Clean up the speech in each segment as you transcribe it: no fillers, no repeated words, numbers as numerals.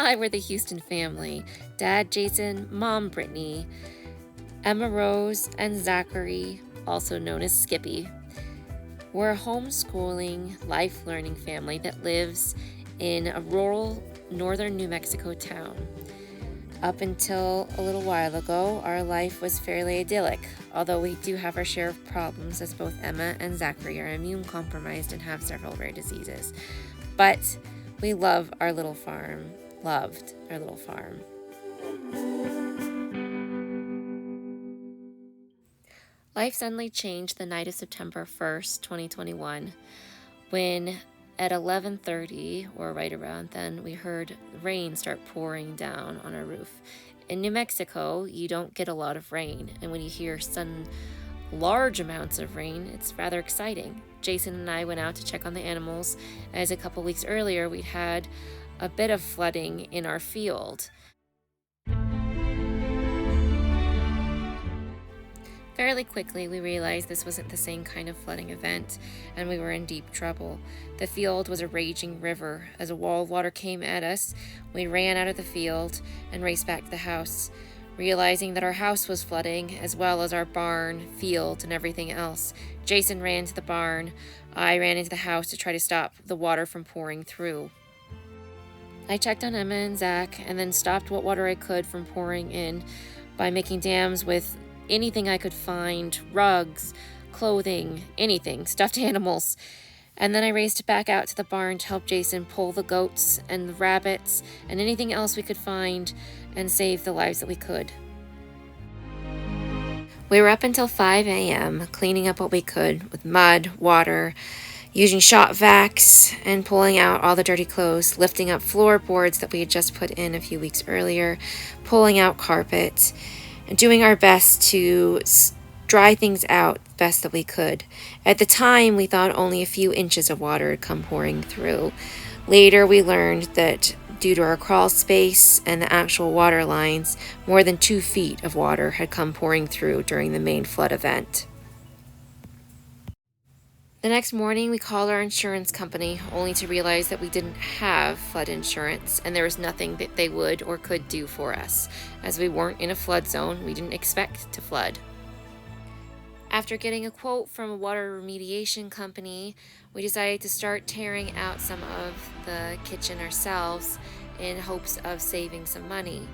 Hi, we're the Houston family. Dad, Jason, Mom, Brittany, Emma Rose, and Zachary, also known as Skippy. We're a homeschooling, life learning family that lives in a rural northern New Mexico town. Up until a little while ago, our life was fairly idyllic, although we do have our share of problems as both Emma and Zachary are immune compromised and have several rare diseases. But we love our little farm, loved our little farm. Life suddenly changed the night of September 1st, 2021, when at 11:30, or right around then, we heard rain start pouring down on our roof. In New Mexico, you don't get a lot of rain, and when you hear sudden large amounts of rain, it's rather exciting. Jason and I went out to check on the animals, as a couple weeks earlier we'd had a bit of flooding in our field. Fairly quickly, we realized this wasn't the same kind of flooding event, and we were in deep trouble. The field was a raging river. As a wall of water came at us, we ran out of the field and raced back to the house, realizing that our house was flooding, as well as our barn, field, and everything else. Jason ran to the barn. I ran into the house to try to stop the water from pouring through. I checked on Emma and Zach, and then stopped what water I could from pouring in by making dams with anything I could find, rugs, clothing, anything, stuffed animals. And then I raced back out to the barn to help Jason pull the goats and the rabbits and anything else we could find and save the lives that we could. We were up until 5 a.m. cleaning up what we could with mud, water, using shop vacs and pulling out all the dirty clothes, lifting up floorboards that we had just put in a few weeks earlier, pulling out carpet, and doing our best to dry things out the best that we could. At the time, we thought only a few inches of water had come pouring through. Later, we learned that due to our crawl space and the actual water lines, more than 2 feet of water had come pouring through during the main flood event. The next morning, we called our insurance company, only to realize that we didn't have flood insurance and there was nothing that they would or could do for us. As we weren't in a flood zone, we didn't expect to flood. After getting a quote from a water remediation company, we decided to start tearing out some of the kitchen ourselves in hopes of saving some money.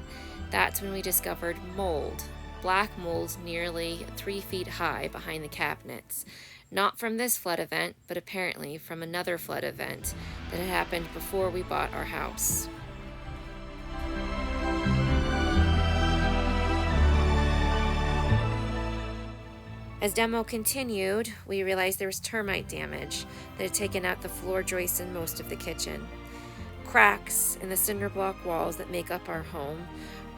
That's when we discovered mold, black mold nearly 3 feet high behind the cabinets. Not from this flood event, but apparently from another flood event that had happened before we bought our house. As demo continued, we realized there was termite damage that had taken out the floor joists in most of the kitchen. Cracks in the cinder block walls that make up our home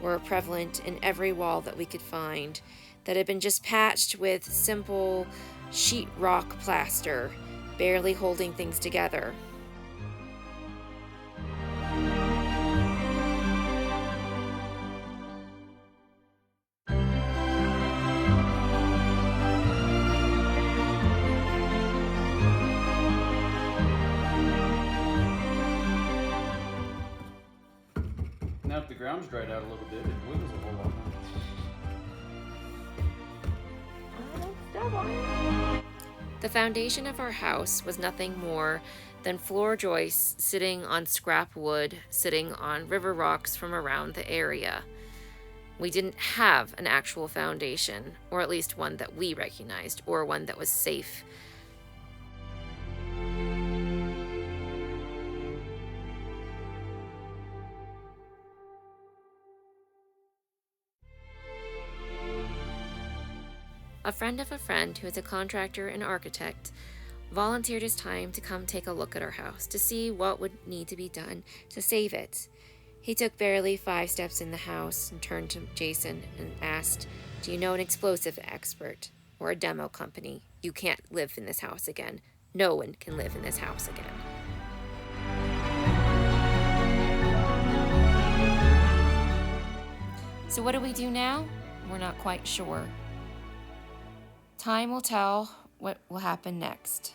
were prevalent in every wall that we could find, that had been just patched with simple sheetrock plaster, barely holding things together. Now if the ground's dried out a little bit, it wiggles a whole lot more. The foundation of our house was nothing more than floor joists sitting on scrap wood, sitting on river rocks from around the area. We didn't have an actual foundation, or at least one that we recognized, or one that was safe. A friend of a friend, who is a contractor and architect, volunteered his time to come take a look at our house to see what would need to be done to save it. He took barely 5 steps in the house and turned to Jason and asked, "Do you know an explosive expert or a demo company? You can't live in this house again. No one can live in this house again." So what do we do now? We're not quite sure. Time will tell what will happen next.